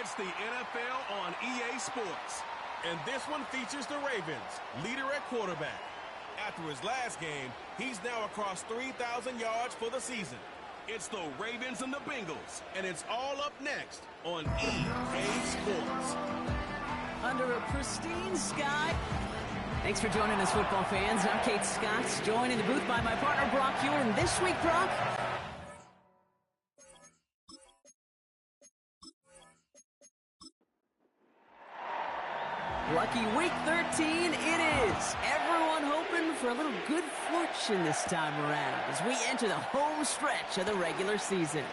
It's the NFL on EA Sports. And this one features the Ravens, leader at quarterback. After his last game, he's now across 3,000 yards for the season. It's the Ravens and the Bengals, and it's all up next on EA Sports. Under a pristine sky. Thanks for joining us, football fans. I'm Kate Scott, joined in the booth by my partner, Brock Hewer. And this week, Brock, lucky week 13 it is. Everyone hoping for a little good fortune this time around as we enter the home stretch of the regular season.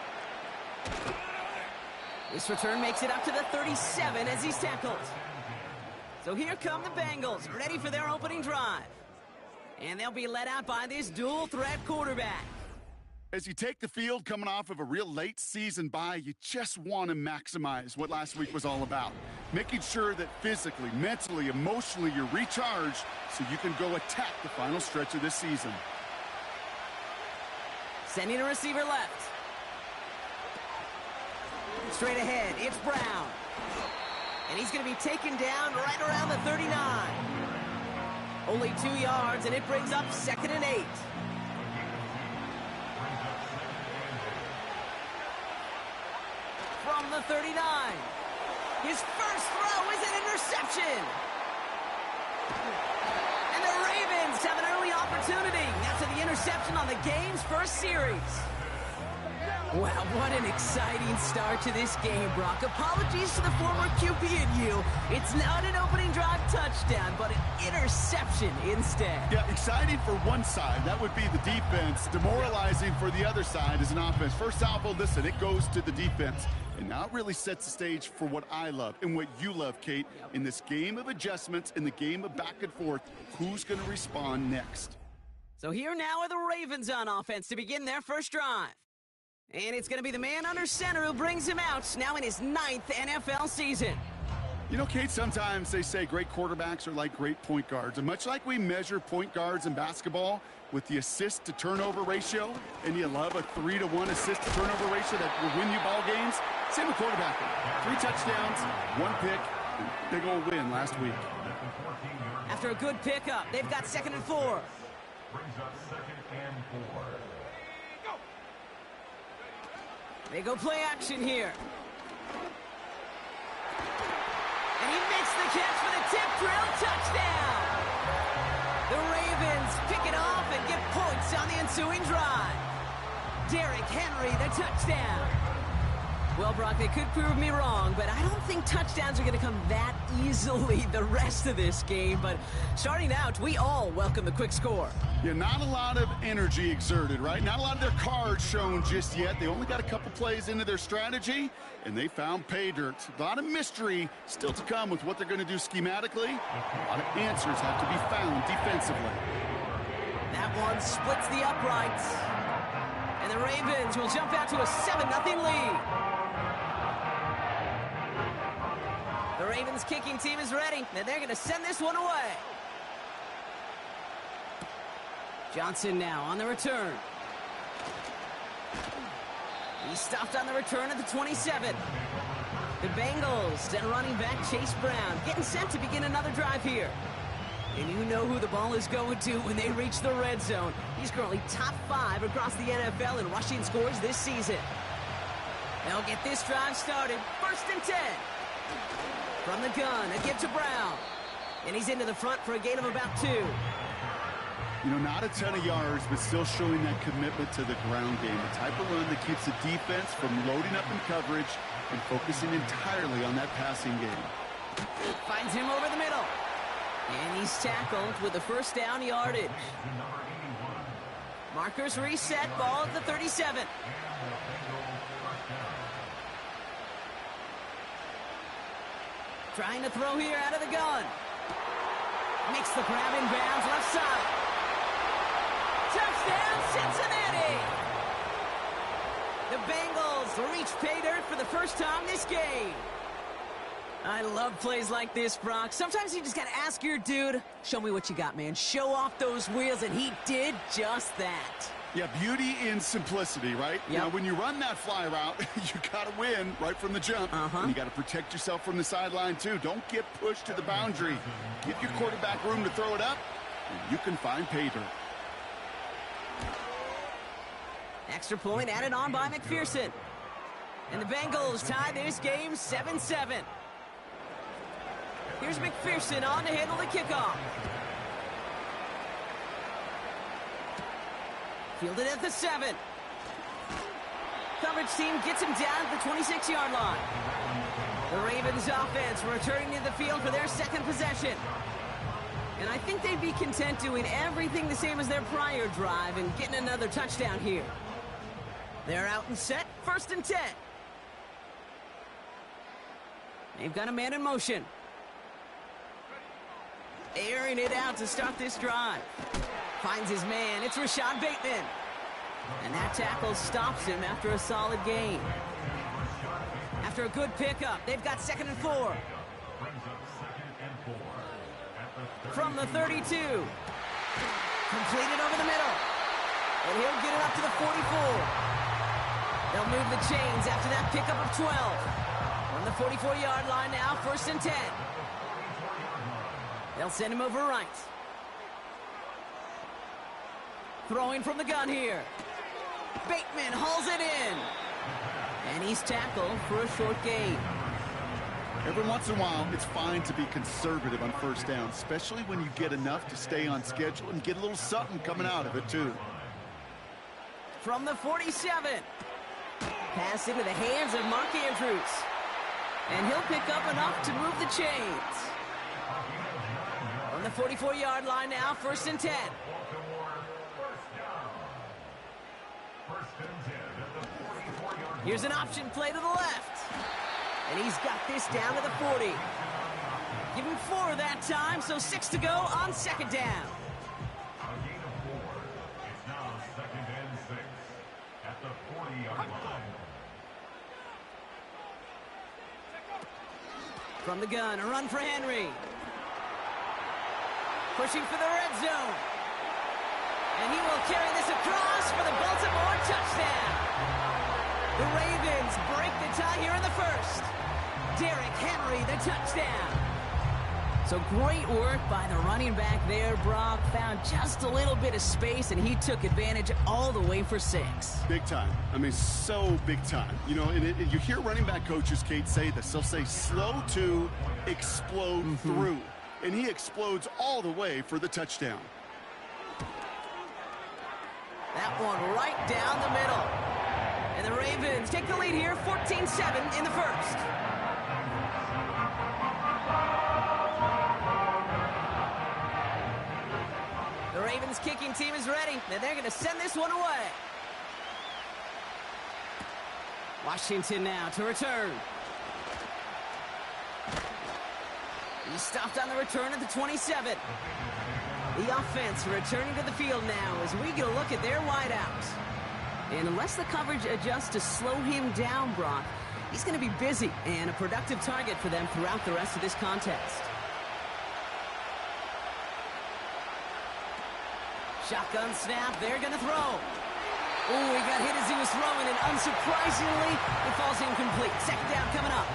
This return makes it up to the 37 as he's tackled. So here come the Bengals, ready for their opening drive. And they'll be led out by this dual-threat quarterback. As you take the field coming off of a real late season bye, you just want to maximize what last week was all about. Making sure that physically, mentally, emotionally, you're recharged so you can go attack the final stretch of this season. Sending a receiver left. Straight ahead, it's Brown. And he's going to be taken down right around the 39. Only 2 yards, and it brings up 2nd and 8. From the 39. His first throw is an interception. And the Ravens have an early opportunity after the interception on the game's first series. Wow, what an exciting start to this game, Brock. Apologies to the former QB and you. It's not an opening drive touchdown, but an interception instead. Yeah, exciting for one side. That would be the defense. Demoralizing for the other side as an offense. First salvo, listen, it goes to the defense. And now it really sets the stage for what I love and what you love, Kate. In this game of adjustments, in the game of back and forth, who's going to respond next? So here now are the Ravens on offense to begin their first drive. And it's going to be the man under center who brings him out now in his 9th NFL season. You know, Kate, sometimes they say great quarterbacks are like great point guards. And much like we measure point guards in basketball with the assist-to-turnover ratio, and you love a 3-to-1 assist-to-turnover ratio that will win you ball games, same with quarterbacking. 3 touchdowns, 1 pick, big old win last week. After a good pickup, they've got 2nd and 4. Brings up 2nd and 4. They go play action here. And he makes the catch for the tip drill touchdown. The Ravens pick it off and get points on the ensuing drive. Derrick Henry, the touchdown. Well, Brock, they could prove me wrong, but I don't think touchdowns are going to come that easily the rest of this game. But starting out, we all welcome the quick score. Yeah, not a lot of energy exerted, right? Not a lot of their cards shown just yet. They only got a couple plays into their strategy, and they found pay dirt. A lot of mystery still to come with what they're going to do schematically. A lot of answers have to be found defensively. That one splits the uprights. And the Ravens will jump out to a 7-0 lead. The Ravens kicking team is ready, and they're going to send this one away. Johnson now on the return. He's stopped on the return at the 27. The Bengals and running back Chase Brown getting set to begin another drive here. And you know who the ball is going to when they reach the red zone. He's currently top 5 across the NFL in rushing scores this season. They'll get this drive started. 1st and 10. From the gun, a give to Brown. And he's into the front for a gain of about 2. You know, not a ton of yards, but still showing that commitment to the ground game. The type of run that keeps the defense from loading up in coverage and focusing entirely on that passing game. Finds him over the middle. And he's tackled with the first down yardage. Markers reset, ball at the 37. Trying to throw here out of the gun. Makes the grab in bounds, left side. Touchdown, Cincinnati! The Bengals reach pay dirt for the first time this game. I love plays like this, Brock. Sometimes you just got to ask your dude, show me what you got, man. Show off those wheels, and he did just that. Yeah, beauty in simplicity, right? Yep. Now, when you run that fly route, you got to win right from the jump. And you got to protect yourself from the sideline, too. Don't get pushed to the boundary. Give your quarterback room to throw it up, and you can find pay dirt. Extra point added on by McPherson. And the Bengals tie this game 7-7. Here's McPherson on to handle the kickoff. Fielded at the 7. Coverage team gets him down at the 26-yard line. The Ravens offense returning to the field for their second possession. And I think they'd be content doing everything the same as their prior drive and getting another touchdown here. They're out and set, 1st and 10. They've got a man in motion. Airing it out to start this drive. Finds his man. It's Rashad Bateman. And that tackle stops him after a solid gain. After a good pickup, they've got 2nd and 4. From the 32. Completed over the middle. And he'll get it up to the 44. They'll move the chains after that pickup of 12. On the 44-yard line now, 1st and 10. They'll send him over right. Throwing from the gun here. Bateman hauls it in. And he's tackled for a short gain. Every once in a while, it's fine to be conservative on 1st down, especially when you get enough to stay on schedule and get a little something coming out of it, too. From the 47. Pass into the hands of Mark Andrews. And he'll pick up enough to move the chains. On the 44-yard line now, 1st and 10. Here's an option play to the left. And he's got this down to the 40. Give him 4 that time, so 6 to go on 2nd down. A gain of 4. It's now 2nd and 6 at the 40-yard line. From the gun, a run for Henry. Pushing for the red zone. And he will carry this across for the Baltimore touchdown. The Ravens break the tie here in the 1st. Derrick Henry, the touchdown. So great work by the running back there, Brock. Found just a little bit of space, and he took advantage all the way for 6. Big time. I mean, so big time. You know, and you hear running back coaches, Kate, say this. They'll say slow to explode through. And he explodes all the way for the touchdown. That one right down the middle. And the Ravens take the lead here, 14-7 in the 1st. The Ravens kicking team is ready, and they're going to send this one away. Washington now to return. He stopped on the return at the 27. The offense returning to the field now as we get a look at their wideouts. And unless the coverage adjusts to slow him down, Brock, he's going to be busy and a productive target for them throughout the rest of this contest. Shotgun snap, they're going to throw. Ooh, he got hit as he was throwing, and unsurprisingly, it falls incomplete. 2nd down coming up.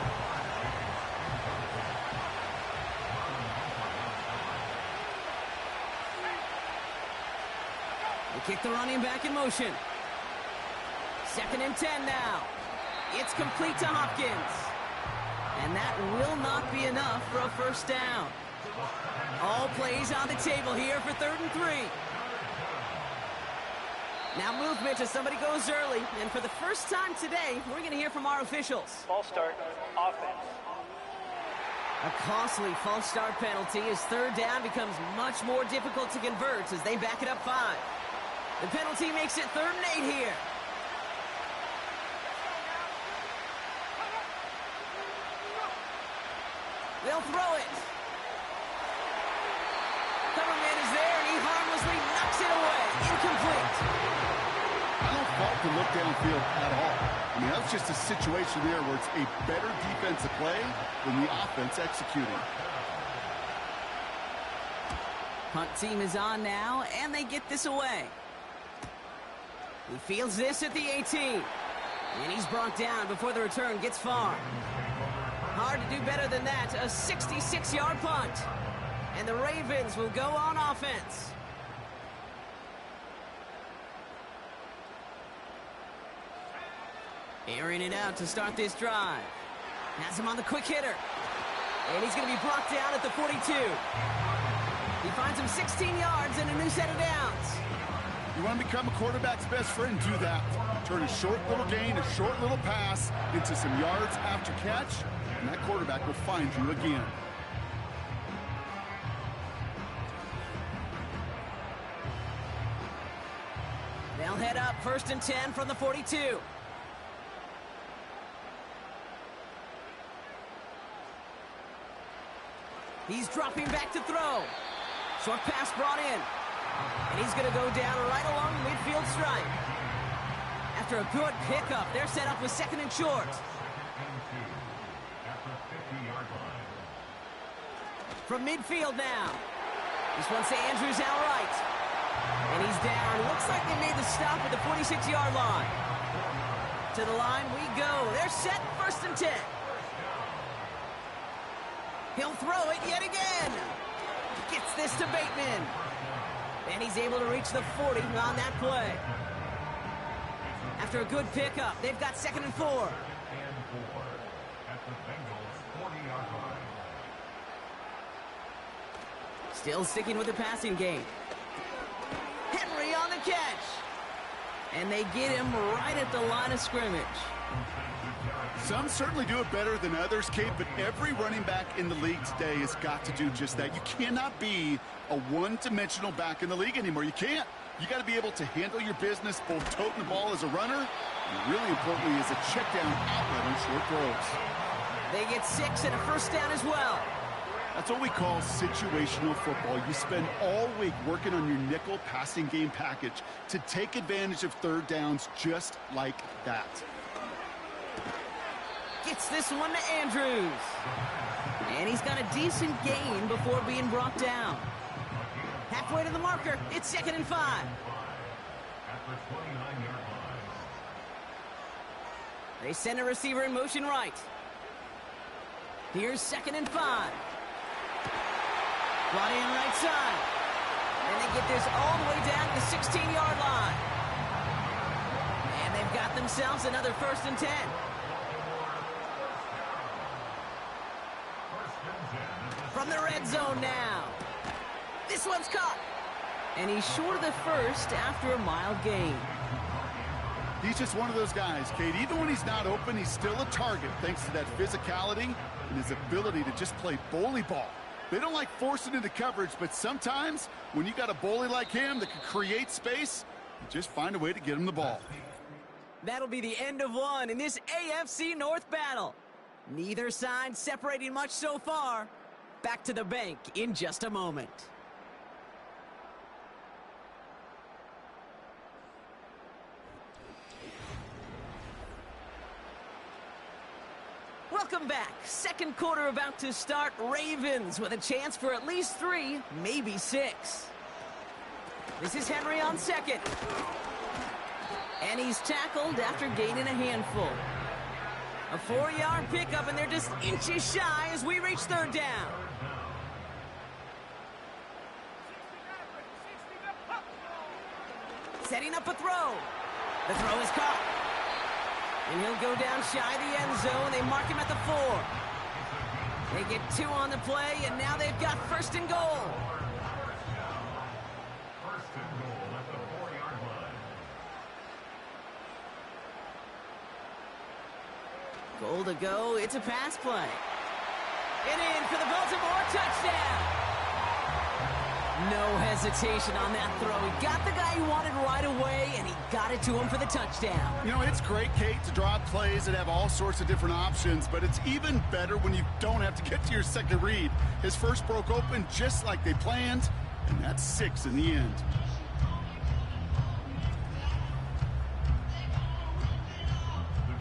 They kick the running back in motion. 2nd and 10 now. It's complete to Hopkins. And that will not be enough for a 1st down. All plays on the table here for 3rd and 3. Now movement as somebody goes early. And for the first time today, we're going to hear from our officials. False start, offense. A costly false start penalty as 3rd down becomes much more difficult to convert as they back it up 5. The penalty makes it 3rd and 8 here. They'll throw it. Coverman is there, and he harmlessly knocks it away. Incomplete. I don't fault have to look downfield at all. I mean, that was just a situation there where it's a better defensive play than the offense executing. Punt team is on now, and they get this away. He fields this at the 18. And he's brought down before the return gets far. Hard to do better than that. A 66-yard punt. And the Ravens will go on offense. Airing it out to start this drive. Has him on the quick hitter. And he's going to be brought down at the 42. He finds him 16 yards and a new set of downs. You want to become a quarterback's best friend, do that. Turn a short little gain, a short little pass into some yards after catch, and that quarterback will find you again. They'll head up 1st and 10 from the 42. He's dropping back to throw. Short pass brought in. And he's going to go down right along the midfield stripe. After a good pickup, they're set up with 2nd and short. From midfield now. This one's to Andrews outright. And he's down. Looks like they made the stop at the 46-yard line. To the line we go. They're set 1st and 10. He'll throw it yet again. Gets this to Bateman. And he's able to reach the 40 on that play. After a good pickup, they've got 2nd and 4. At the Bengals' 40-yard line. Still sticking with the passing game. Henry on the catch. And they get him right at the line of scrimmage. Some certainly do it better than others, Kate, but every running back in the league today has got to do just that. You cannot be a one-dimensional back in the league anymore. You can't. You got to be able to handle your business, both toting the ball as a runner, and really importantly as a check-down outlet on short throws. They get 6 and a 1st down as well. That's what we call situational football. You spend all week working on your nickel passing game package to take advantage of 3rd downs just like that. Gets this one to Andrews. And he's got a decent gain before being brought down. Halfway to the marker, it's 2nd and 5. At the 29-yard line. They send a receiver in motion right. Here's 2nd and 5. Brought in right side. And they get this all the way down to the 16-yard line. And they've got themselves another 1st and 10. From the red zone now. This one's caught. And he's short of the 1st after a mild gain. He's just one of those guys, Kate. Even when he's not open, he's still a target thanks to that physicality and his ability to just play bully ball. They don't like forcing into coverage, but sometimes when you got a bully like him that can create space, you just find a way to get him the ball. That'll be the end of one in this AFC North battle. Neither side separating much so far. Back to the bank in just a moment. Welcome back. 2nd quarter about to start. Ravens with a chance for at least 3, maybe 6. This is Henry on 2nd. And he's tackled after gaining a handful. A 4-yard pickup, and they're just inches shy as we reach 3rd down. Setting up a throw. The throw is caught. And he'll go down shy of the end zone. They mark him at the 4. They get 2 on the play, and now they've got 1st and goal. 1st and goal at the 4-yard line. Goal to go. It's a pass play. And in for the Baltimore touchdown. No hesitation on that throw. He got the guy he wanted right away, and he got it to him for the touchdown. You know, it's great, Kate, to draw up plays that have all sorts of different options, but it's even better when you don't have to get to your second read. His first broke open just like they planned, and that's 6 in the end.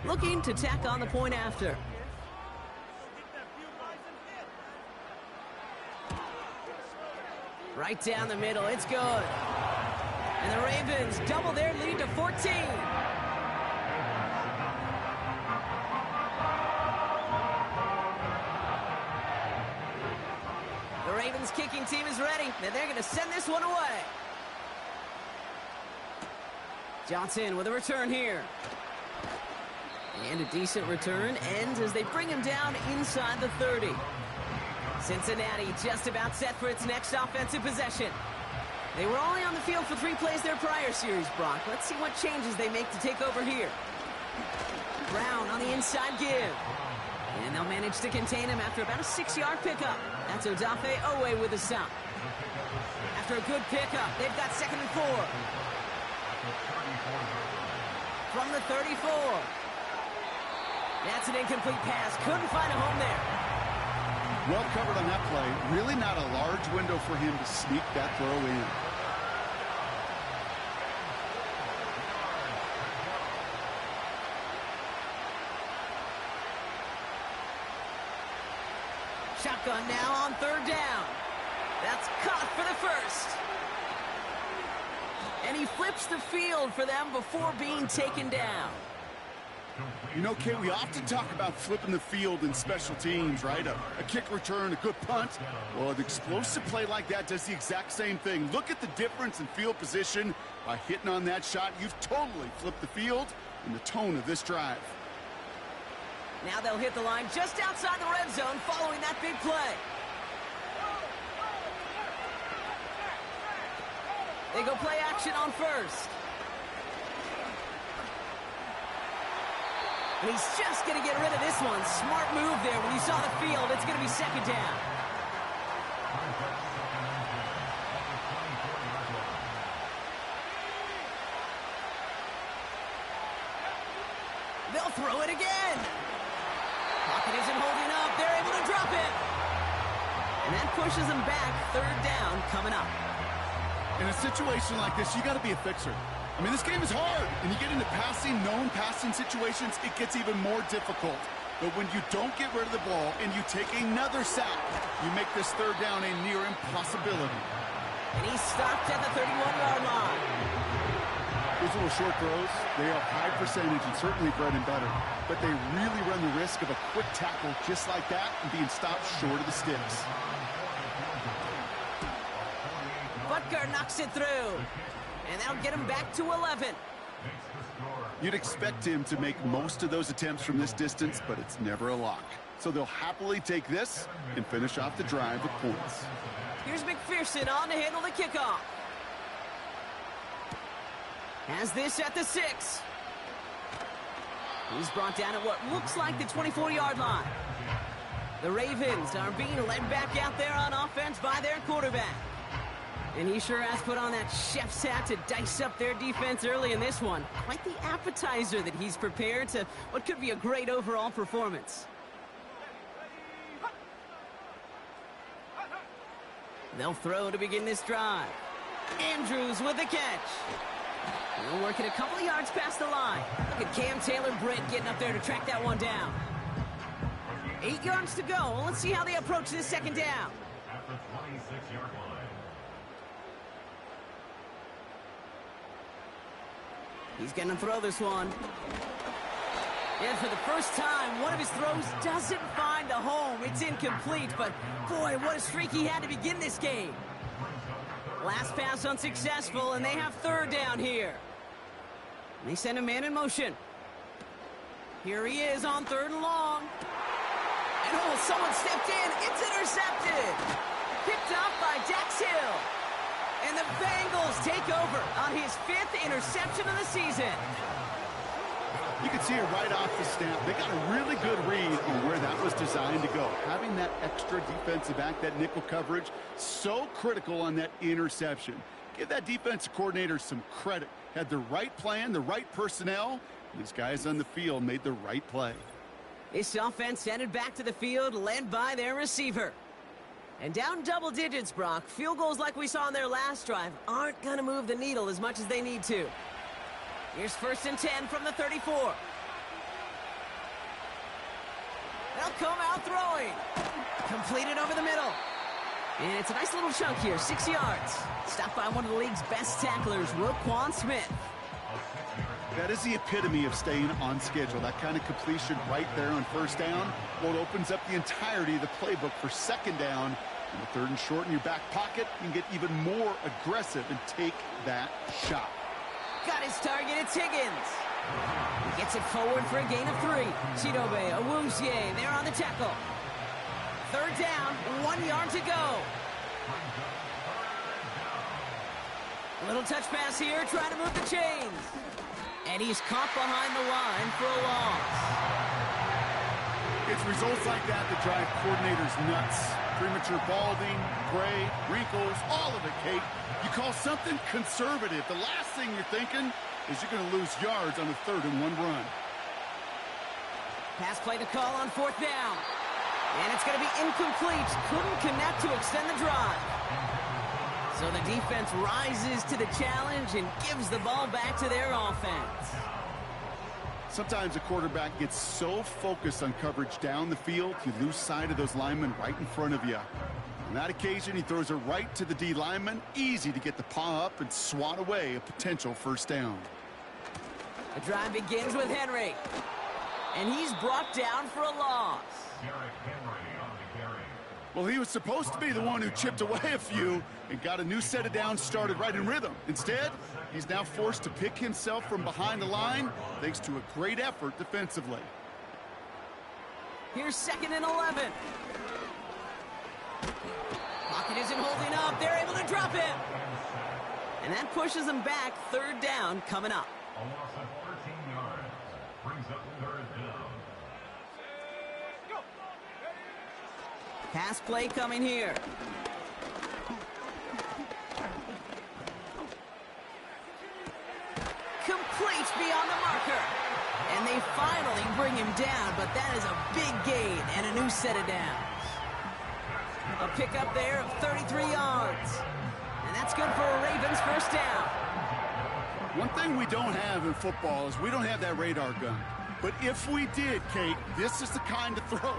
looking to tack on the point after. Right down the middle, it's good. And the Ravens double their lead to 14. The Ravens kicking team is ready, and they're going to send this one away. Johnson with a return here. And a decent return ends as they bring him down inside the 30. Cincinnati just about set for its next offensive possession. They were only on the field for 3 plays their prior series, Brock. Let's see what changes they make to take over here. Brown on the inside give. And they'll manage to contain him after about a 6-yard pickup. That's Odafe Owe with a stop. After a good pickup, they've got 2nd and 4. From the 34. That's an incomplete pass. Couldn't find a home there. Well covered on that play. Really not a large window for him to sneak that throw in. Shotgun now on 3rd down. That's caught for the first. And he flips the field for them before being taken down. You know, Kay, we often talk about flipping the field in special teams, right? A kick return, a good punt. Well, an explosive play like that does the exact same thing. Look at the difference in field position. By hitting on that shot, you've totally flipped the field and the tone of this drive. Now they'll hit the line just outside the red zone following that big play. They go play action on 1st. And he's just going to get rid of this one. Smart move there. When you saw the field, it's going to be 2nd down. They'll throw it again. Pocket isn't holding up. They're able to drop it. And that pushes them back. 3rd down coming up. In a situation like this, you got to be a fixer. I mean, this game is hard, and you get into known passing situations, it gets even more difficult. But when you don't get rid of the ball and you take another sack, you make this 3rd down a near impossibility. And he's stopped at the 31-yard line. Those little short throws, they are high percentage and certainly bread and butter. But they really run the risk of a quick tackle just like that and being stopped short of the sticks. Butker knocks it through. And that'll get him back to 11. You'd expect him to make most of those attempts from this distance, but it's never a lock. So they'll happily take this and finish off the drive with points. Here's McPherson on to handle the kickoff. Has this at the 6. He's brought down at what looks like the 24-yard line. The Ravens are being led back out there on offense by their quarterback. And he sure has put on that chef's hat to dice up their defense early in this one. Quite the appetizer that he's prepared to what could be a great overall performance. They'll throw to begin this drive. Andrews with the catch. He'll work it a couple of yards past the line. Look at Cam Taylor-Britt getting up there to track that one down. 8 yards to go. Well, let's see how they approach this 2nd down. At the 26-yard line. He's going to throw this one. And for the first time, one of his throws doesn't find a home. It's incomplete, but boy, what a streak he had to begin this game. Last pass unsuccessful, and they have 3rd down here. They send a man in motion. Here he is on 3rd and long. And oh, someone stepped in. It's intercepted. Picked up by Dax Hill. And the Bengals take over on his 5th interception of the season. You can see it right off the snap. They got a really good read on where that was designed to go. Having that extra defensive back, that nickel coverage, so critical on that interception. Give that defensive coordinator some credit. Had the right plan, the right personnel. These guys on the field made the right play. This offense headed back to the field, led by their receiver. And down double digits, Brock. Field goals like we saw on their last drive aren't going to move the needle as much as they need to. Here's 1st and 10 from the 34. They'll come out throwing. Completed over the middle. And it's a nice little chunk here, 6 yards. Stopped by one of the league's best tacklers, Roquan Smith. That is the epitome of staying on schedule. That kind of completion right there on first down. Well, it opens up the entirety of the playbook for second down. And the 3rd and short in your back pocket, you can get even more aggressive and take that shot. Got his target, it's Higgins. He gets it forward for a gain of 3. Chidobe Awuzie there on the tackle. 3rd down, 1 yard to go. A little touch pass here, trying to move the chains. And he's caught behind the line for a loss. It's results like that that drive coordinators nuts. Premature balding, gray, wrinkles, all of it, Kate. You call something conservative. The last thing you're thinking is you're going to lose yards on a 3rd and 1 run. Pass play to call on 4th down. And it's going to be incomplete. Couldn't connect to extend the drive. So the defense rises to the challenge and gives the ball back to their offense. Sometimes a quarterback gets so focused on coverage down the field, you lose sight of those linemen right in front of you. On that occasion, he throws it right to the D lineman. Easy to get the paw up and swat away a potential 1st down. The drive begins with Henry. And he's brought down for a loss. Well, he was supposed to be the one who chipped away a few and got a new set of downs started right in rhythm. Instead, he's now forced to pick himself from behind the line thanks to a great effort defensively. Here's 2nd and 11. Pocket isn't holding up. They're able to drop it. And that pushes them back. 3rd down coming up. A loss of 13 yards brings up 3rd down. Pass play coming here. Complete beyond the marker. And they finally bring him down, but that is a big gain and a new set of downs. A pickup there of 33 yards. And that's good for a Ravens 1st down. One thing we don't have in football is we don't have that radar gun. But if we did, Kate, this is the kind of throw,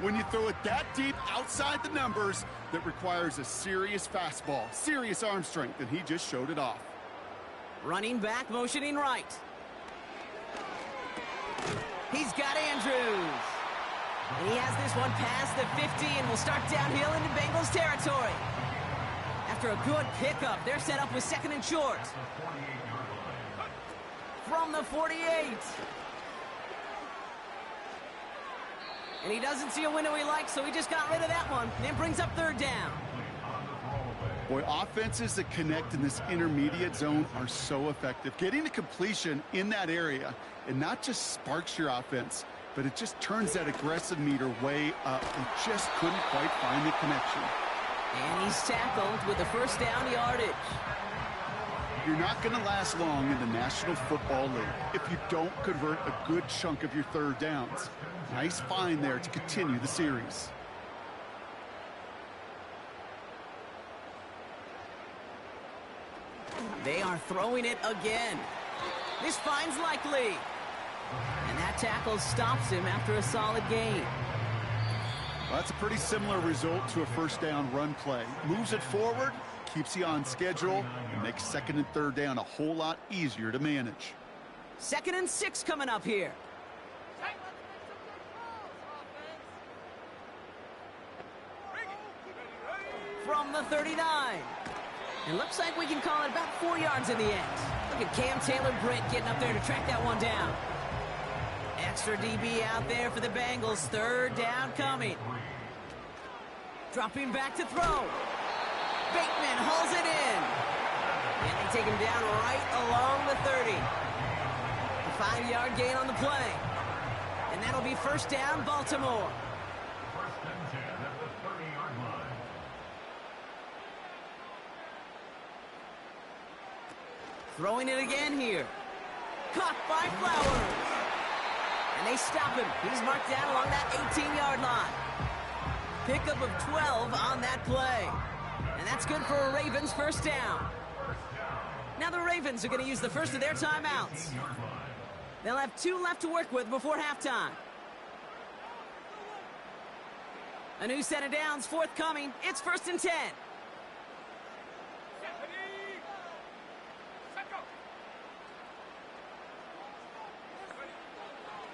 when you throw it that deep outside the numbers, that requires a serious fastball, serious arm strength, and he just showed it off. Running back, motioning right. He's got Andrews. And he has this one past the 50 and will start downhill into Bengals territory. After a good pickup, they're set up with 2nd and short. From the 48. And he doesn't see a window he likes, so he just got rid of that one. And it brings up 3rd down. Boy, offenses that connect in this intermediate zone are so effective. Getting a completion in that area, and not just sparks your offense, but it just turns that aggressive meter way up. And just couldn't quite find the connection. And he's tackled with the 1st down yardage. You're not going to last long in the National Football League if you don't convert a good chunk of your 3rd downs. Nice find there to continue the series. They are throwing it again. This find's likely. And that tackle stops him after a solid gain. Well, that's a pretty similar result to a 1st down run play. Moves it forward, keeps you on schedule, and makes 2nd and 3rd down a whole lot easier to manage. 2nd and 6 coming up here. From the 39. It looks like we can call it about 4 yards in the end. Look at Cam Taylor-Britt getting up there to track that one down. Extra DB out there for the Bengals. 3rd down coming. Dropping back to throw. Bateman hauls it in. And they take him down right along the 30. A 5-yard gain on the play. And that'll be 1st down, Baltimore. 1st and 10 at the 30-yard line. Throwing it again here. Caught by Flowers. And they stop him. He's marked down along that 18-yard line. Pickup of 12 on that play. And that's good for a Ravens 1st down. Now the Ravens are going to use the first of their timeouts. They'll have 2 left to work with before halftime. A new set of downs forthcoming. It's 1st and 10.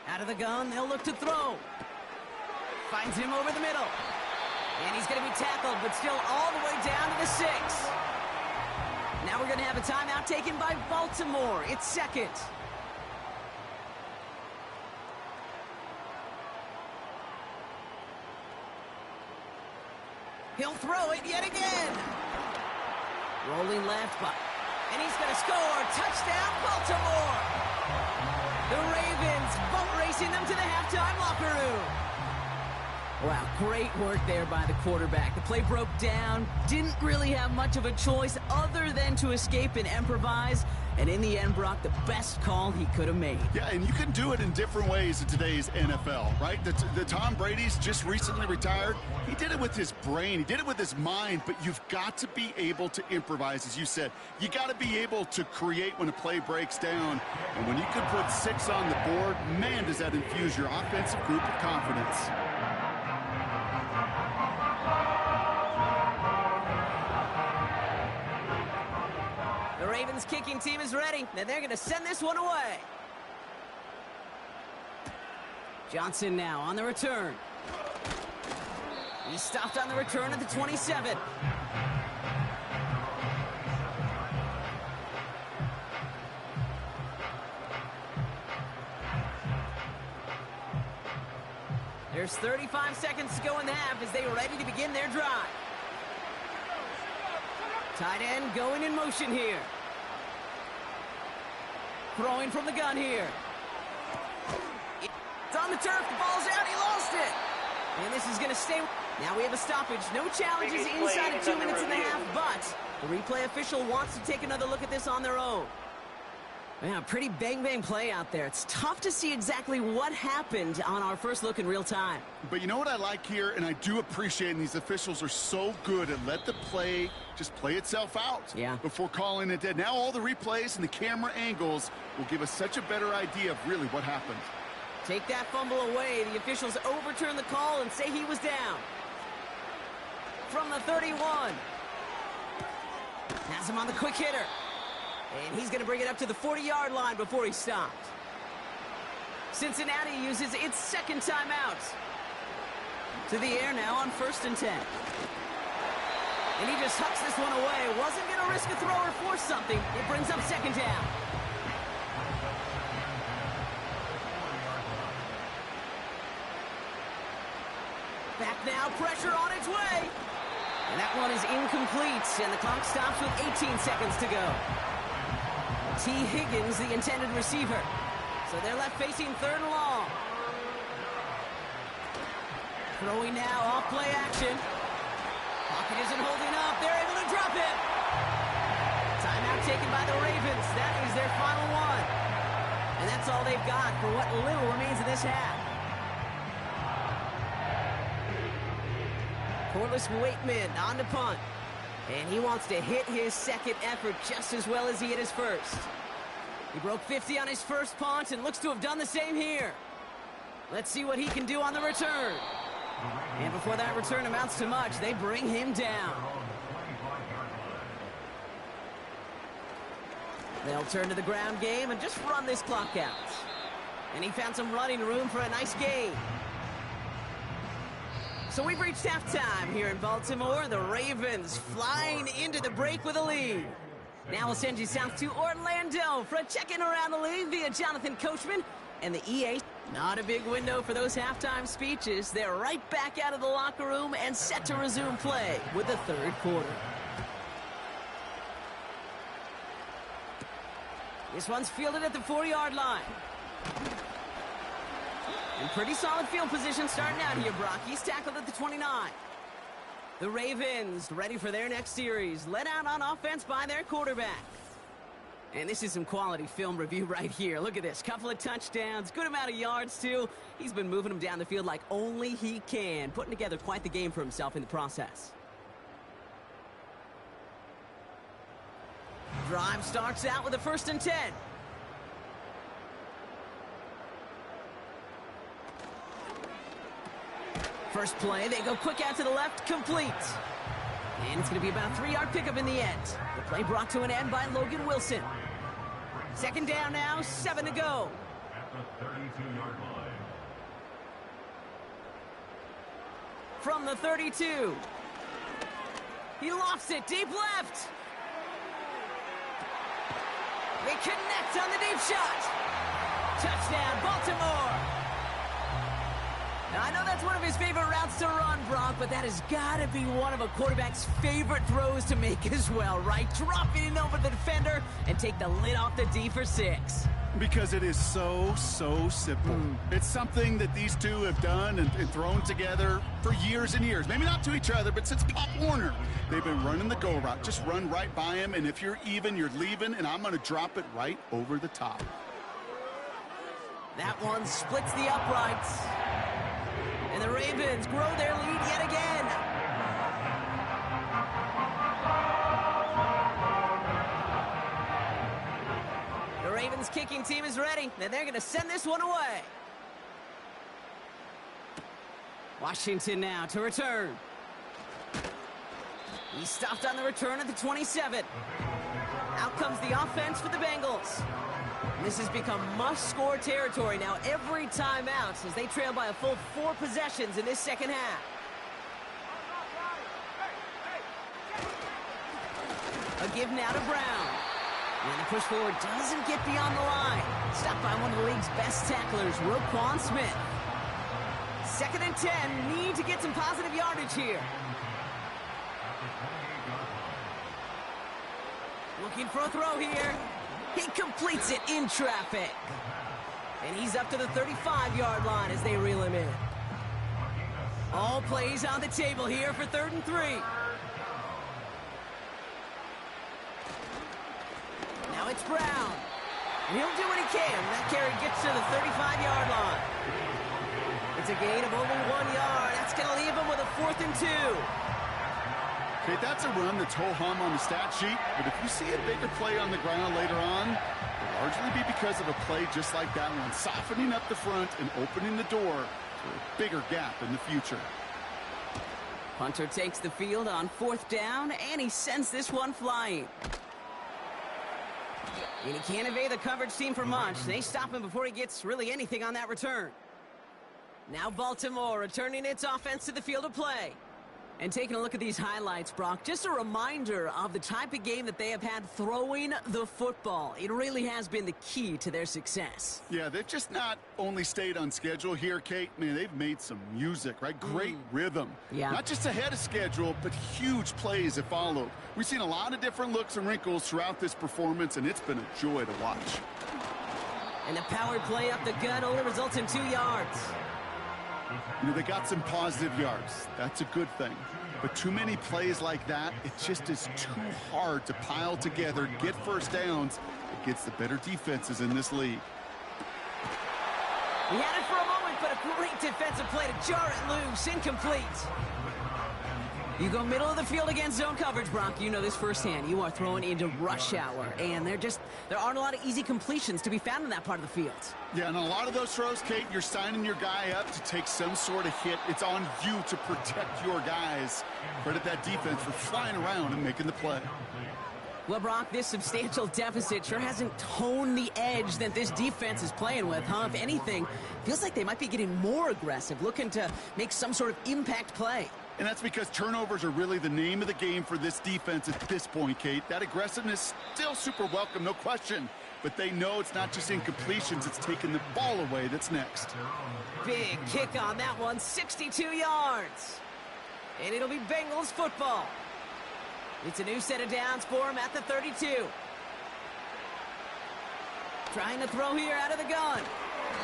Out of the gun, they'll look to throw. Finds him over the middle. And he's going to be tackled, but still all the way down to the 6. Now we're going to have a timeout taken by Baltimore. It's 2nd. He'll throw it yet again. Rolling left, and he's going to score. Touchdown, Baltimore. The Ravens boat racing them to the halftime locker room. Wow, great work there by the quarterback. The play broke down, didn't really have much of a choice other than to escape and improvise, and in the end, Brock, the best call he could have made. Yeah, and you can do it in different ways in today's NFL, right? The Tom Brady's just recently retired. He did it with his brain. He did it with his mind, but you've got to be able to improvise, as you said. You got to be able to create when a play breaks down, and when you can put 6 on the board, man, does that infuse your offensive group with confidence. The Ravens kicking team is ready, and they're going to send this one away. Johnson now on the return. He stopped on the return at the 27. There's 35 seconds to go in the half as they are ready to begin their drive. Tight end going in motion here. Throwing from the gun here. It's on the turf. The ball's out. He lost it. And this is going to stay. Now we have a stoppage. No challenges inside of 2 minutes in the half, but the replay official wants to take another look at this on their own. Yeah, pretty bang-bang play out there. It's tough to see exactly what happened on our first look in real time. But you know what I like here, and I do appreciate, and these officials are so good at let the play just play itself out before calling it dead. Now all the replays and the camera angles will give us such a better idea of really what happened. Take that fumble away. The officials overturn the call and say he was down. From the 31. Has him on the quick hitter. And he's going to bring it up to the 40-yard line before he stops. Cincinnati uses its second timeout. To the air now on 1st and 10. And he just hucks this one away. Wasn't going to risk a throw or force something. It brings up 2nd down. Back now, pressure on its way. And that one is incomplete, and the clock stops with 18 seconds to go. T. Higgins, the intended receiver. So they're left facing 3rd and long. Throwing now, off play action. Pocket isn't holding up. They're able to drop it. Timeout taken by the Ravens. That is their final one. And that's all they've got for what little remains of this half. Corliss Waitman on to punt. And he wants to hit his second effort just as well as he hit his first. He broke 50 on his first punt and looks to have done the same here. Let's see what he can do on the return. And before that return amounts to much, they bring him down. They'll turn to the ground game and just run this clock out. And he found some running room for a nice gain. So we've reached halftime here in Baltimore. The Ravens flying into the break with a lead. Now we'll send you south to Orlando for a check-in around the league via Jonathan Coachman and the EA. Not a big window for those halftime speeches. They're right back out of the locker room and set to resume play with the 3rd quarter. This one's fielded at the 4-yard line. And pretty solid field position starting out here, Brock. He's tackled at the 29. The Ravens ready for their next series. Led out on offense by their quarterback. And this is some quality film review right here. Look at this. Couple of touchdowns. Good amount of yards, too. He's been moving them down the field like only he can. Putting together quite the game for himself in the process. Drive starts out with a 1st and 10. First play, they go quick out to the left, complete. And it's going to be about a 3-yard pickup in the end. The play brought to an end by Logan Wilson. Second down now, 7 to go. At the 32-yard line. From the 32. He lofts it deep left. They connect on the deep shot. Touchdown, Baltimore. Now, I know that's one of his favorite routes to run, Brock, but that has got to be one of a quarterback's favorite throws to make as well, right? Drop it in over the defender and take the lid off the D for 6. Because it is so simple. It's something that these two have done and thrown together for years and years. Maybe not to each other, but since Pop Warner. They've been running the go route. Just run right by him, and if you're even, you're leaving, and I'm going to drop it right over the top. That one splits the uprights. And the Ravens grow their lead yet again. The Ravens kicking team is ready, and they're going to send this one away. Washington now to return. He stopped on the return at the 27. Out comes the offense for the Bengals. This has become must-score territory now every time out as they trail by a full 4 possessions in this second half. A give now to Brown. And the push forward doesn't get beyond the line. Stopped by one of the league's best tacklers, Roquan Smith. Second and 10, need to get some positive yardage here. Looking for a throw here. He completes it in traffic. And he's up to the 35-yard line as they reel him in. All plays on the table here for 3rd and 3. Now it's Brown. And he'll do what he can. That carry gets to the 35-yard line. It's a gain of only 1 yard. That's going to leave him with a 4th and 2. Okay, that's a run that's ho-hum on the stat sheet, but if you see a bigger play on the ground later on, it'll largely be because of a play just like that one, softening up the front and opening the door for a bigger gap in the future. Hunter takes the field on 4th down, and he sends this one flying. And he can't evade the coverage team for much. They stop him before he gets really anything on that return. Now Baltimore returning its offense to the field of play. And taking a look at these highlights, Brock, just a reminder of the type of game that they have had throwing the football. It really has been the key to their success. Yeah, they've just not only stayed on schedule here, Kate. Man, they've made some music, right? Great rhythm. Yeah. Not just ahead of schedule, but huge plays have followed. We've seen a lot of different looks and wrinkles throughout this performance, and it's been a joy to watch. And the power play up the gut only results in 2 yards. You know, they got some positive yards. That's a good thing. But too many plays like that, it just is too hard to pile together, get first downs against the better defenses in this league. He had it for a moment, but a great defensive play to jar it loose. Incomplete. You go middle of the field against zone coverage, Brock. You know this firsthand. You are throwing into rush hour, and there aren't a lot of easy completions to be found in that part of the field. Yeah, and a lot of those throws, Kate, you're signing your guy up to take some sort of hit. It's on you to protect your guys. Credit that defense for flying around and making the play. Well, Brock, this substantial deficit sure hasn't toned the edge that this defense is playing with, huh? If anything, feels like they might be getting more aggressive, looking to make some sort of impact play. And that's because turnovers are really the name of the game for this defense at this point, Kate. That aggressiveness still super welcome, no question. But they know it's not just incompletions, it's taking the ball away that's next. Big kick on that one, 62 yards. And it'll be Bengals football. It's a new set of downs for him at the 32. Trying to throw here out of the gun.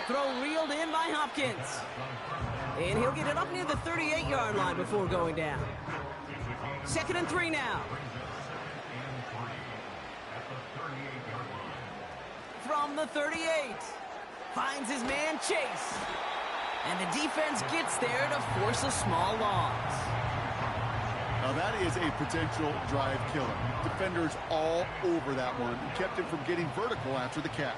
Throw reeled in by Hopkins. And he'll get it up near the 38-yard line before going down. 2nd and 3 now. From the 38. Finds his man Chase. And the defense gets there to force a small loss. Now that is a potential drive killer. Defenders all over that one. Kept him from getting vertical after the catch.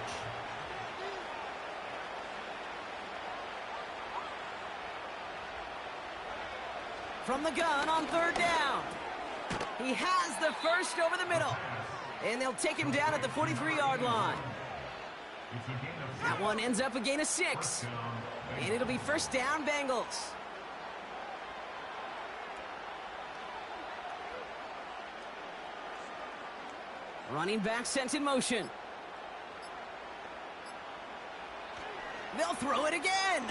from the gun on third down. He has the first over the middle. And they'll take him down at the 43-yard line. That one ends up a gain of 6. And it'll be first down, Bengals. Running back sent in motion. They'll throw it again.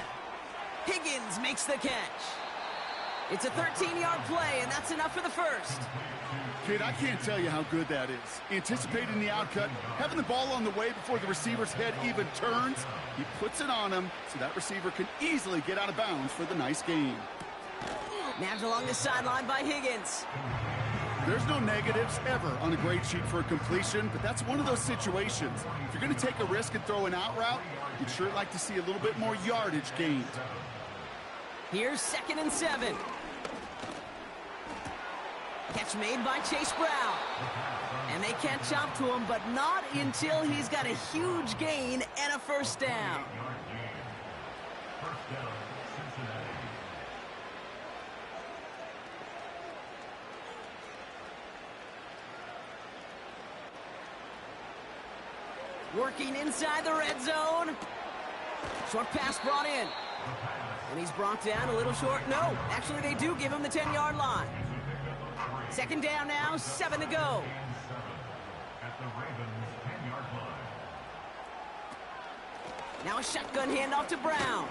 Higgins makes the catch. It's a 13-yard play, and that's enough for the first. Kid, I can't tell you how good that is. Anticipating the outcut, having the ball on the way before the receiver's head even turns. He puts it on him so that receiver can easily get out of bounds for the nice gain. Nabbed along the sideline by Higgins. There's no negatives ever on a grade sheet for a completion, but that's one of those situations. If you're going to take a risk and throw an out route, you'd sure like to see a little bit more yardage gained. Here's 2nd and 7. Catch made by Chase Brown. And they catch up to him, but not until he's got a huge gain and a first down. Working inside the red zone. Short pass brought in. And he's brought down a little short. No, actually they do give him the 10-yard line. 2nd down now, 7 to go. Now a shotgun handoff to Brown.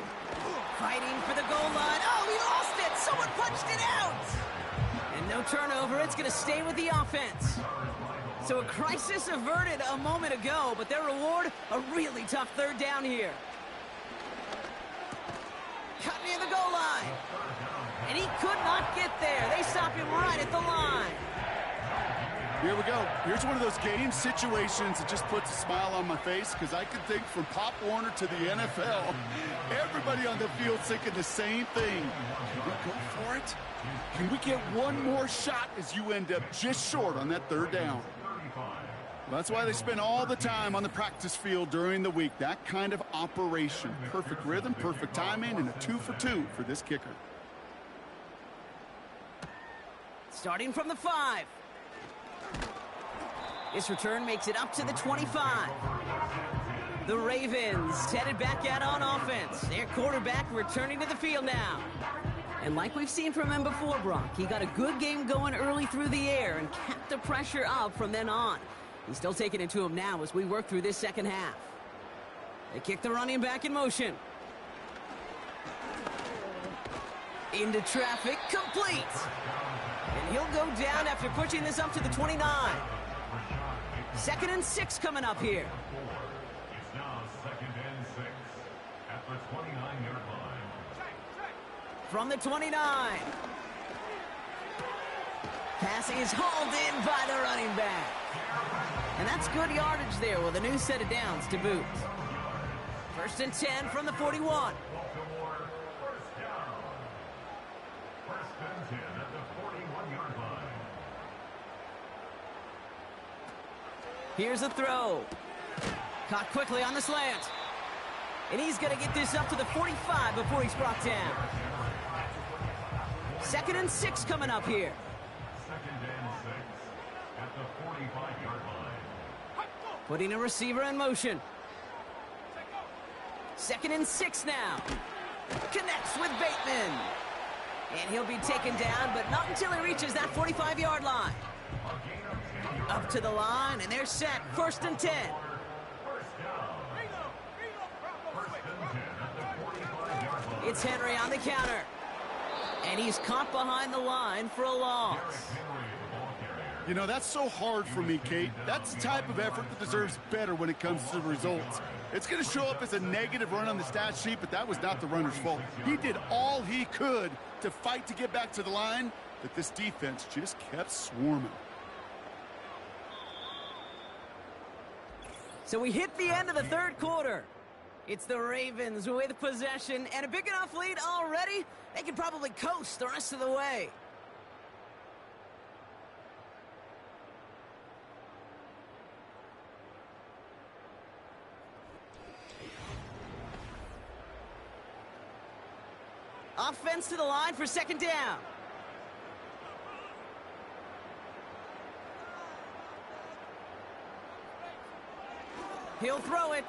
Fighting for the goal line. Oh, he lost it. Someone punched it out. And no turnover. It's going to stay with the offense. So a crisis averted a moment ago, but their reward, a really tough 3rd down here. Cut near the goal line. And he could not get there. They stop him right at the line. Here we go. Here's one of those game situations that just puts a smile on my face because I can think from Pop Warner to the NFL. Everybody on the field thinking the same thing. Can we go for it? Can we get one more shot as you end up just short on that 3rd down? Well, that's why they spend all the time on the practice field during the week. That kind of operation. Perfect rhythm, perfect timing, and a 2-for-2 for this kicker. Starting from the 5. This return makes it up to the 25. The Ravens headed back out on offense. Their quarterback returning to the field now. And like we've seen from him before, Brock, he got a good game going early through the air and kept the pressure up from then on. He's still taking it to him now as we work through this 2nd half. They kick the running back in motion. Into traffic, complete. And he'll go down after pushing this up to the 29. 2nd and 6 coming up here. It's now 2nd and 6 at the 29-yard line. From the 29. Pass is hauled in by the running back. And that's good yardage there with a new set of downs to boot. 1st and 10 from the 41. Baltimore, first down. 1st and 10 at the 41-yard line. Here's a throw. Caught quickly on the slant. And he's going to get this up to the 45 before he's brought down. 2nd and 6 coming up here. 2nd and 6 at the 45-yard line. Putting a receiver in motion. 2nd and 6 now. Connects with Bateman. And he'll be taken down, but not until he reaches that 45-yard line. Up to the line, and they're set. 1st and 10. It's Henry on the counter. And he's caught behind the line for a loss. You know, that's so hard for me, Kate. That's the type of effort that deserves better when it comes to the results. It's going to show up as a negative run on the stat sheet, but that was not the runner's fault. He did all he could to fight to get back to the line, but this defense just kept swarming. So we hit the end of the 3rd quarter. It's the Ravens with possession and a big enough lead already. They could probably coast the rest of the way. Offense to the line for 2nd down. He'll throw it.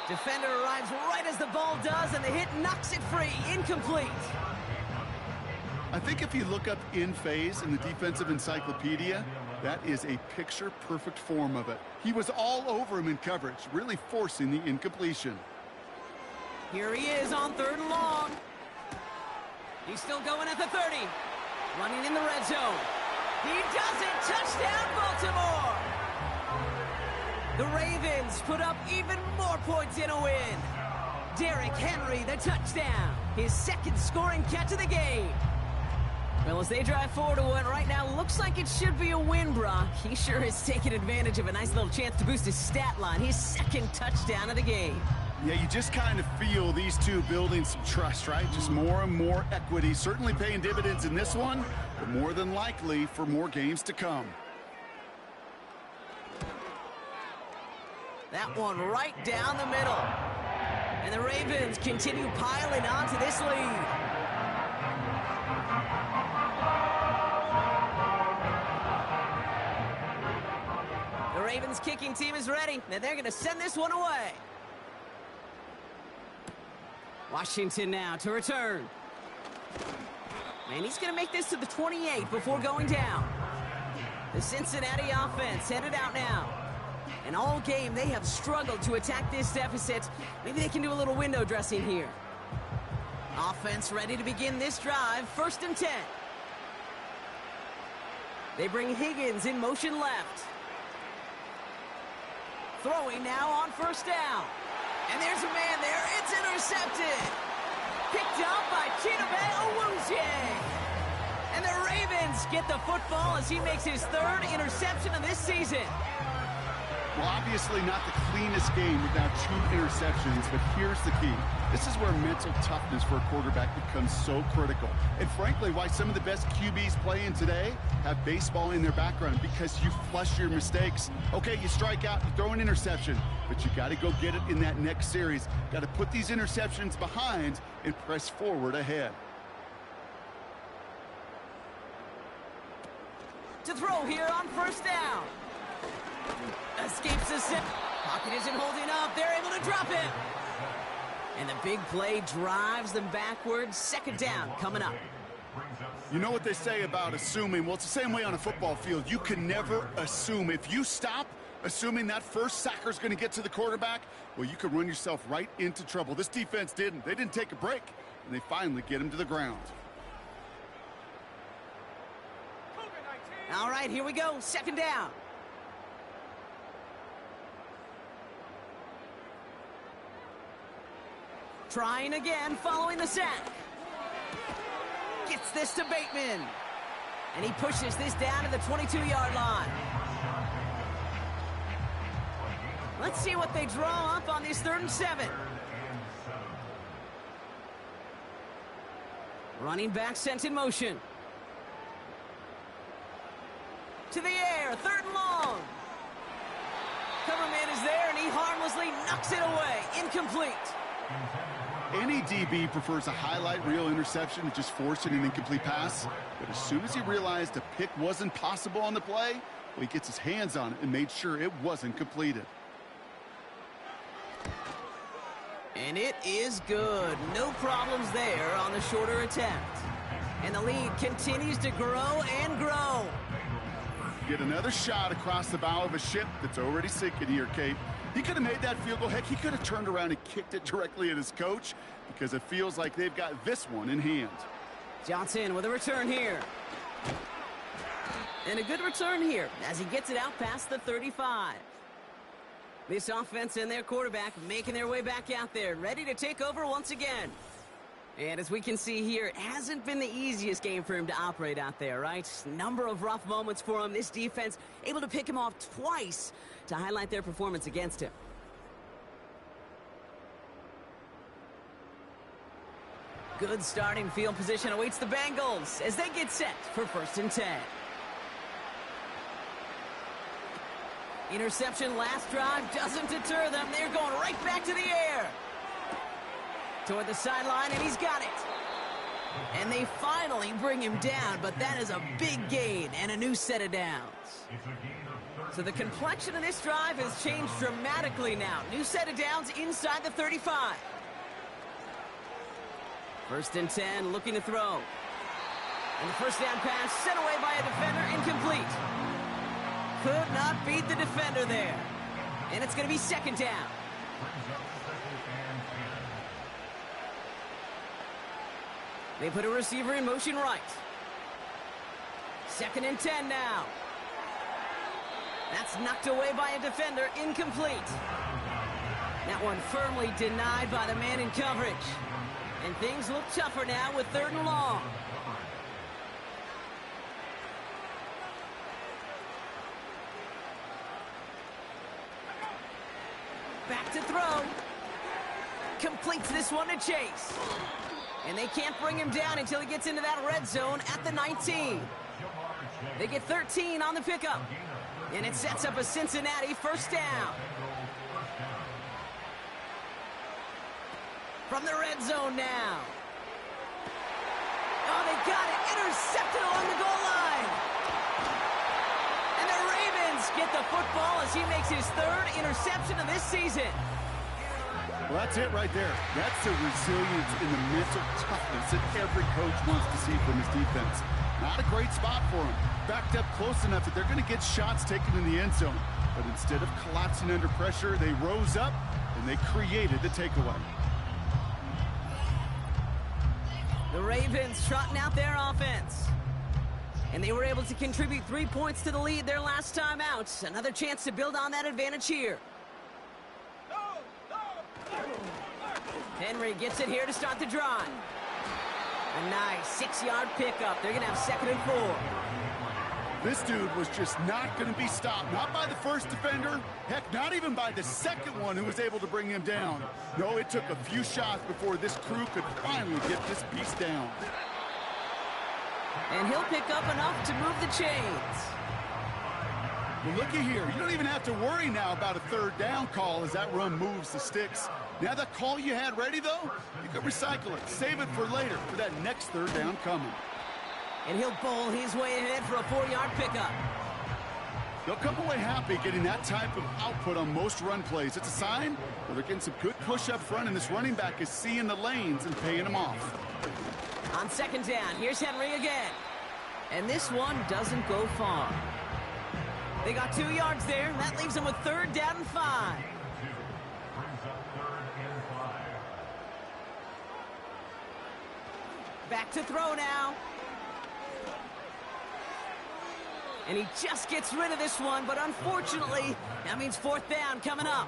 Defender arrives right as the ball does, and the hit knocks it free. Incomplete. I think if you look up in phase in the defensive encyclopedia, that is a picture-perfect form of it. He was all over him in coverage, really forcing the incompletion. Here he is on 3rd and long. He's still going at the 30. Running in the red zone. He does it! Touchdown, Baltimore! The Ravens put up even more points in a win. Derrick Henry, the touchdown. His 2nd scoring catch of the game. Well, as they drive forward to what right now looks like it should be a win, Brock. He sure has taken advantage of a nice little chance to boost his stat line. His 2nd touchdown of the game. Yeah, you just kind of feel these two building some trust, right? Just more and more equity. Certainly paying dividends in this one, but more than likely for more games to come. That one right down the middle. And the Ravens continue piling on to this lead. The Ravens kicking team is ready, and they're going to send this one away. Washington now to return. And he's going to make this to the 28 before going down. The Cincinnati offense headed out now. And all game, they have struggled to attack this deficit. Maybe they can do a little window dressing here. Offense ready to begin this drive. 1st and 10. They bring Higgins in motion left. Throwing now on 1st down. And there's a man there. It's intercepted. Picked up by Chidobe Awuzie. And the Ravens get the football as he makes his 3rd interception of this season. Well, obviously not the cleanest game without 2 interceptions, but here's the key. This is where mental toughness for a quarterback becomes so critical. And frankly, why some of the best QBs playing today have baseball in their background, because you flush your mistakes. Okay, you strike out, you throw an interception, but you got to go get it in that next series. Got to put these interceptions behind and press forward ahead. To throw here on 1st down. Escapes the zip. Pocket isn't holding up. They're able to drop it. And the big play drives them backwards. 2nd down coming up. You know what they say about assuming? Well, it's the same way on a football field. You can never assume. If you stop assuming that first sacker's going to get to the quarterback, well, you could run yourself right into trouble. This defense didn't. They didn't take a break, and they finally get him to the ground. All right, here we go. 2nd down. Trying again, following the sack. Gets this to Bateman. And he pushes this down to the 22-yard line. Let's see what they draw up on this 3rd and 7. Running back sent in motion. To the air, 3rd and long. Coverman is there, and he harmlessly knocks it away. Incomplete. Any DB prefers a highlight reel interception to just forcing an incomplete pass. But as soon as he realized a pick wasn't possible on the play, well, he gets his hands on it and made sure it wasn't completed. And it is good. No problems there on the shorter attempt. And the lead continues to grow and grow. Get another shot across the bow of a ship that's already sinking here, Kate. He could have made that field goal. Heck, he could have turned around and kicked it directly at his coach, because it feels like they've got this one in hand. Johnson with a return here. And a good return here as he gets it out past the 35. This offense and their quarterback making their way back out there, ready to take over once again. And as we can see here, it hasn't been the easiest game for him to operate out there, right? Number of rough moments for him. This defense able to pick him off twice to highlight their performance against him. Good starting field position awaits the Bengals as they get set for 1st and 10. Interception last drive doesn't deter them. They're going right back to the air. Toward the sideline, and he's got it. And they finally bring him down, but that is a big gain and a new set of downs. So the complexion of this drive has changed dramatically now. New set of downs inside the 35. 1st and 10, looking to throw. And the first down pass sent away by a defender, incomplete. Could not beat the defender there. And it's going to be 2nd down. They put a receiver in motion right. 2nd and 10 now. That's knocked away by a defender, incomplete. That one firmly denied by the man in coverage. And things look tougher now with 3rd and long. Back to throw. Completes this one to Chase. And they can't bring him down until he gets into that red zone at the 19. They get 13 on the pickup. And it sets up a Cincinnati 1st down. From the red zone now. Oh, they got it. Intercepted along the goal line. And the Ravens get the football as he makes his 3rd interception of this season. Well, that's it right there. That's the resilience and the mental toughness that every coach wants to see from his defense. Not a great spot for him. Backed up close enough that they're going to get shots taken in the end zone. But instead of collapsing under pressure, they rose up and they created the takeaway. The Ravens trotting out their offense. And they were able to contribute 3 points to the lead their last time out. Another chance to build on that advantage here. Henry gets it here to start the drive. A nice 6-yard pickup. They're going to have 2nd and 4. This dude was just not going to be stopped. Not by the first defender. Heck, not even by the second one who was able to bring him down. No, it took a few shots before this crew could finally get this beast down. And he'll pick up enough to move the chains. Well, looky here. You don't even have to worry now about a 3rd down call as that run moves the sticks. Now that call you had ready, though, you can recycle it. Save it for later for that next 3rd down coming. And he'll bowl his way ahead for a 4-yard pickup. They'll come away happy getting that type of output on most run plays. It's a sign that they're getting some good push up front, and this running back is seeing the lanes and paying them off. On 2nd down, here's Henry again. And this one doesn't go far. They got 2 yards there. That leaves them with 3rd down and 5. Back to throw now. And he just gets rid of this one, but unfortunately, that means 4th down coming up.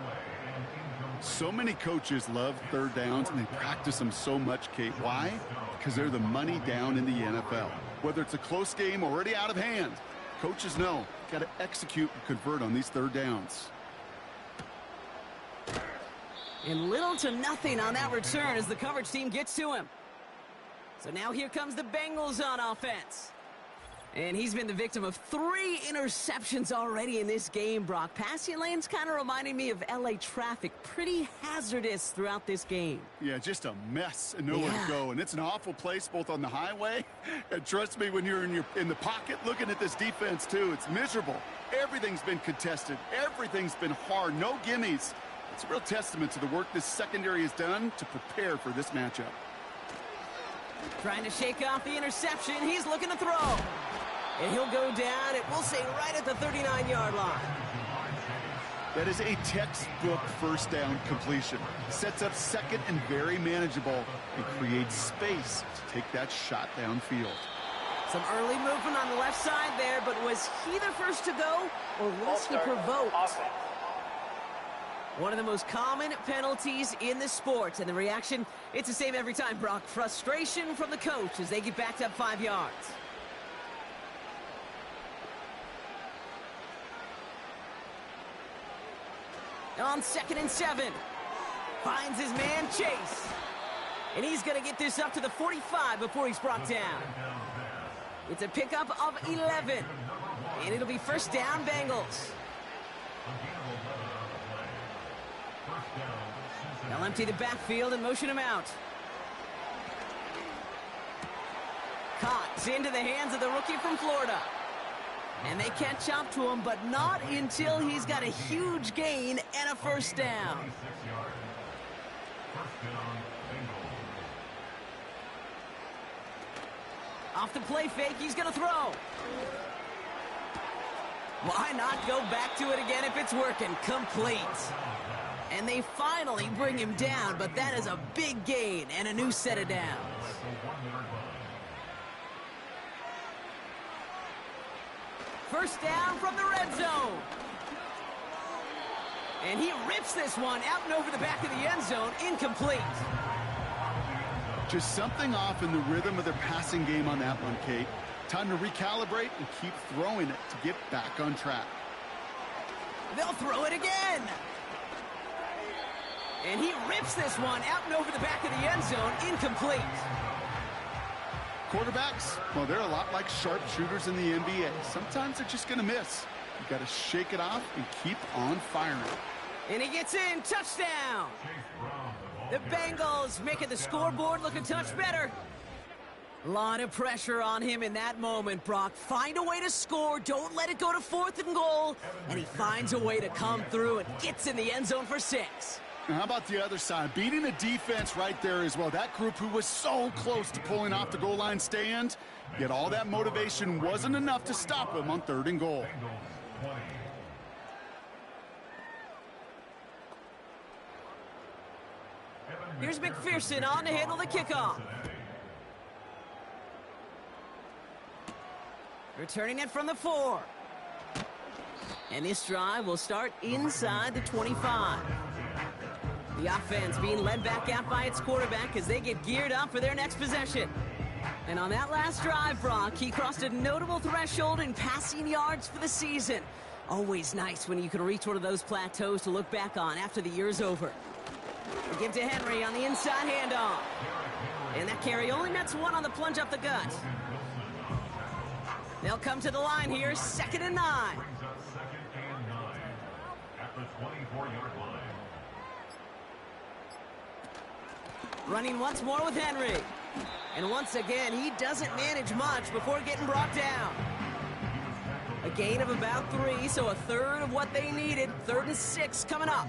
So many coaches love 3rd downs, and they practice them so much, Kate. Why? Because they're the money down in the NFL. Whether it's a close game already out of hand, coaches know, got to execute and convert on these 3rd downs. And little to nothing on that return as the coverage team gets to him. So now here comes the Bengals on offense. And he's been the victim of 3 interceptions already in this game, Brock. Passing lanes kind of reminding me of LA traffic. Pretty hazardous throughout this game. Yeah, just a mess and nowhere to go. And it's an awful place both on the highway. And trust me, when you're in the pocket looking at this defense, too, it's miserable. Everything's been contested. Everything's been hard. No gimmies. It's a real testament to the work this secondary has done to prepare for this matchup. Trying to shake off the interception. He's looking to throw. And he'll go down, it will say right at the 39-yard line. That is a textbook 1st down completion. Sets up 2nd and very manageable and creates space to take that shot downfield. Some early movement on the left side there, but was he the first to go, or was he provoked? One of the most common penalties in the sport, and the reaction, it's the same every time, Brock. Frustration from the coach as they get backed up 5 yards. On 2nd and 7, finds his man Chase. And he's going to get this up to the 45 before he's brought down. It's a pickup of 11. And it'll be 1st down Bengals. They'll empty the backfield and motion him out. Caught into the hands of the rookie from Florida. And they catch up to him, but not until he's got a huge gain and a first down. 26 yards. First down, Bengals. Off the play fake, he's going to throw. Why not go back to it again if it's working? Complete. And they finally bring him down, but that is a big gain and a new set of downs. First down from the red zone. And he rips this one out and over the back of the end zone. Incomplete. Just something off in the rhythm of their passing game on that one, Kate. Time to recalibrate and keep throwing it to get back on track. They'll throw it again. And he rips this one out and over the back of the end zone. Incomplete. Quarterbacks, well, they're a lot like sharpshooters in the NBA. Sometimes they're just going to miss. You got to shake it off and keep on firing. And he gets in. Touchdown. The Bengals making the scoreboard look a touch better. A lot of pressure on him in that moment, Brock. Find a way to score. Don't let it go to 4th and goal. And he finds a way to come through and gets in the end zone for 6. Now, how about the other side? Beating a defense right there as well. That group who was so close to pulling off the goal line stand, yet all that motivation wasn't enough to stop him on 3rd and goal. Here's McPherson on to handle the kickoff. Returning it from the 4. And this drive will start inside the 25. The offense being led back out by its quarterback as they get geared up for their next possession. And on that last drive, Brock, he crossed a notable threshold in passing yards for the season. Always nice when you can reach one of those plateaus to look back on after the year's over. They give to Henry on the inside handoff. And that carry only nets 1 on the plunge up the gut. They'll come to the line here, 2nd and 9. Brings up 2nd and 9 at the 24-yard line. Running once more with Henry. And once again, he doesn't manage much before getting brought down. A gain of about 3, so a third of what they needed. 3rd and 6 coming up.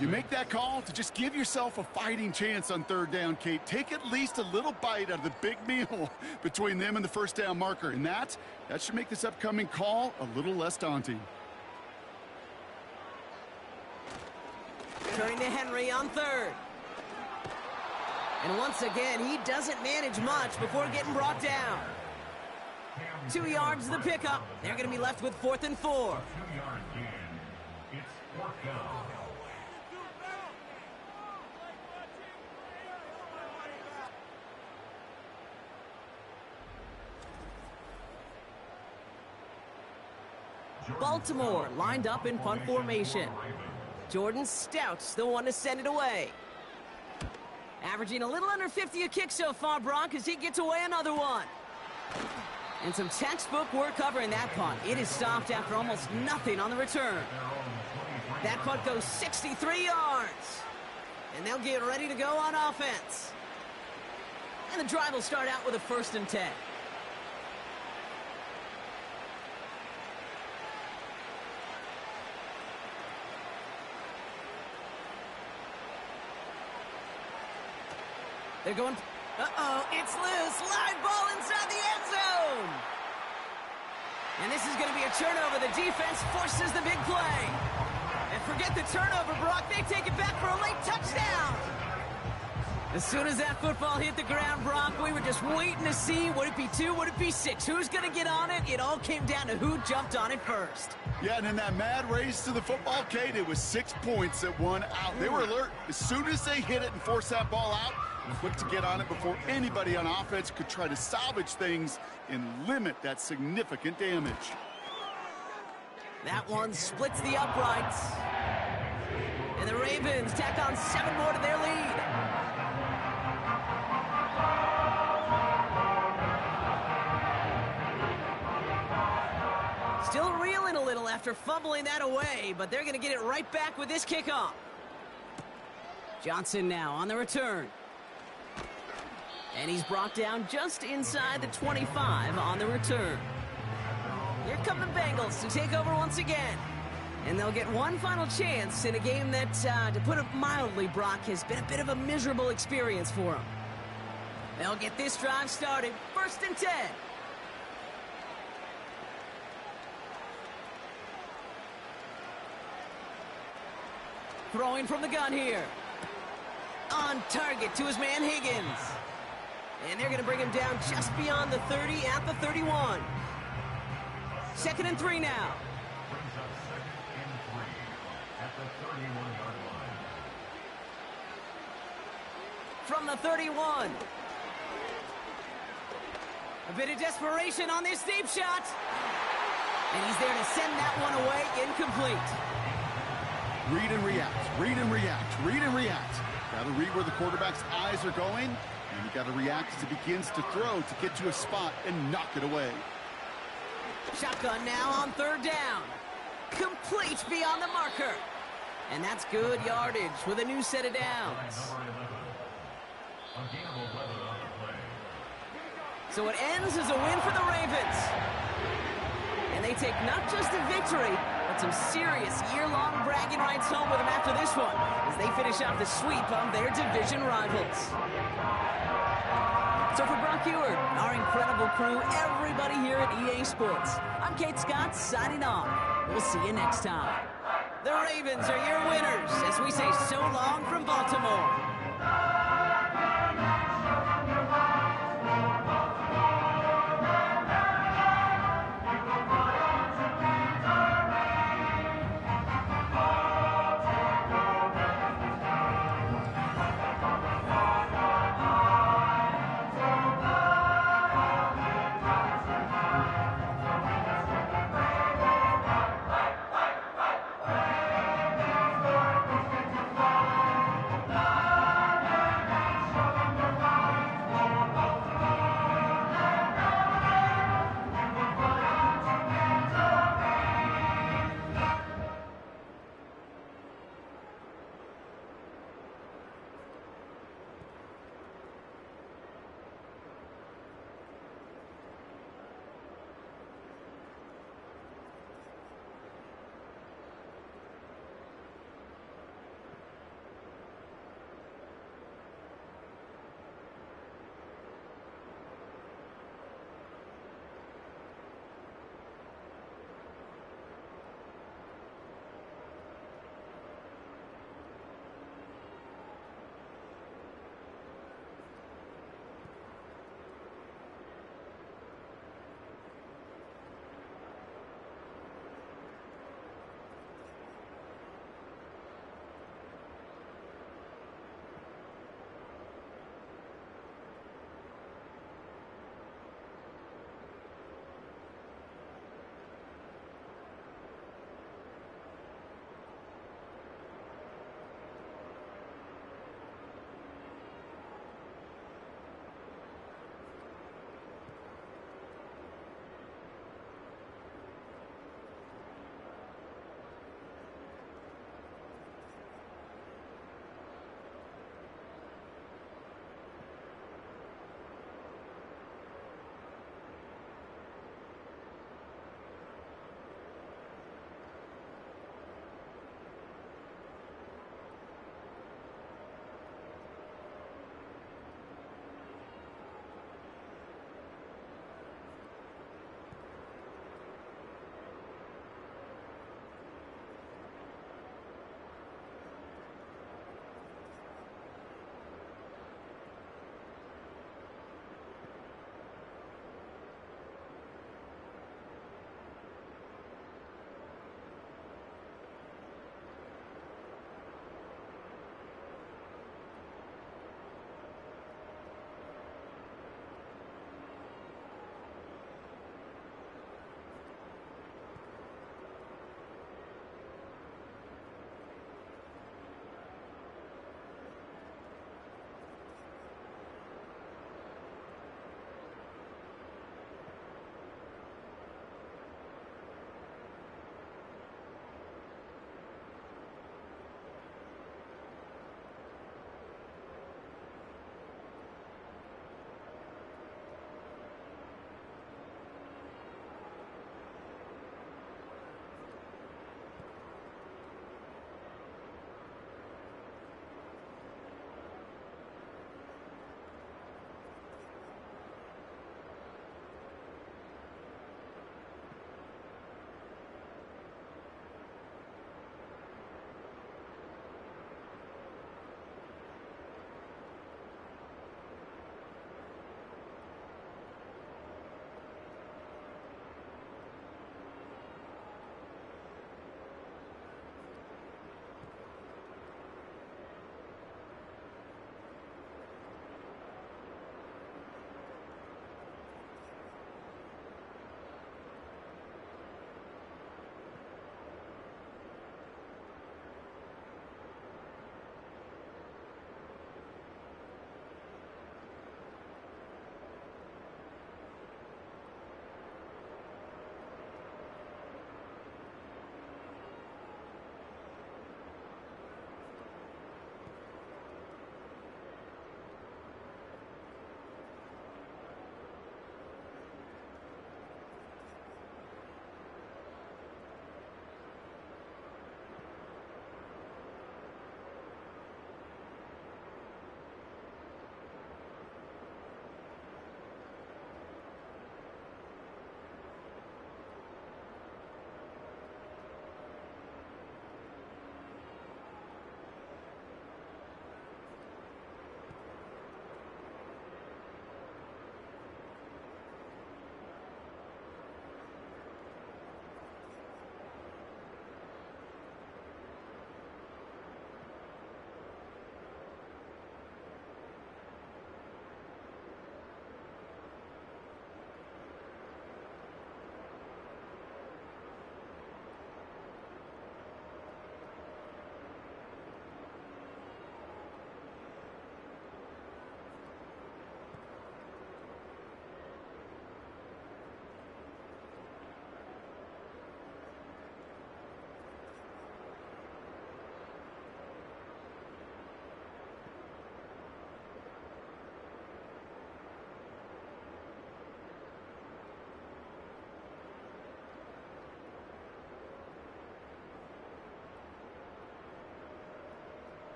You make that call to just give yourself a fighting chance on 3rd down, Kate. Take at least a little bite out of the big meal between them and the first down marker. And that should make this upcoming call a little less daunting. Turning to Henry on 3rd. And once again, he doesn't manage much before getting brought down. 2 yards to the pickup. They're going to be left with 4th and 4. 2-yard gain. It's 4th down. Baltimore lined up in punt formation. Jordan Stout's the one to send it away. Averaging a little under 50 a kick so far, Brock, as he gets away another one. And some textbook work covering that punt. It is stopped after almost nothing on the return. That punt goes 63 yards. And they'll get ready to go on offense. And the drive will start out with a 1st and 10. They're going, it's loose. Live ball inside the end zone. And this is going to be a turnover. The defense forces the big play. And forget the turnover, Brock. They take it back for a late touchdown. As soon as that football hit the ground, Brock, we were just waiting to see, would it be 2, would it be 6? Who's going to get on it? It all came down to who jumped on it first. Yeah, and in that mad race to the football, Kate, it was 6 points that won out. They were alert. As soon as they hit it and forced that ball out, quick to get on it before anybody on offense could try to salvage things and limit that significant damage. That one splits the uprights. And the Ravens tack on 7 more to their lead. Still reeling a little after fumbling that away, but they're going to get it right back with this kickoff. Johnson now on the return. And he's brought down just inside the 25 on the return. Here come the Bengals to take over once again. And they'll get one final chance in a game that, to put it mildly, Brock, has been a bit of a miserable experience for them. They'll get this drive started. 1st and 10. Throwing from the gun here. On target to his man Higgins. And they're going to bring him down just beyond the 30 at the 31. 2nd and 3 now. Brings up 2nd and 3 at the 31-yard line. From the 31. A bit of desperation on this deep shot. And he's there to send that one away, incomplete. Read and react, read and react, read and react. Got to read where the quarterback's eyes are going, and you got to react as he begins to throw to get to a spot and knock it away. Shotgun now on 3rd down. Complete beyond the marker. And that's good yardage with a new set of downs. Number 11. A gain of 11 on the play. So it ends as a win for the Ravens. And they take not just a victory, but some serious year-long bragging rights home with them after this one, as they finish off the sweep on their division rivals. So for Brock Ewart, our incredible crew, everybody here at EA Sports, I'm Kate Scott signing off. We'll see you next time. The Ravens are your winners as we say so long from Baltimore.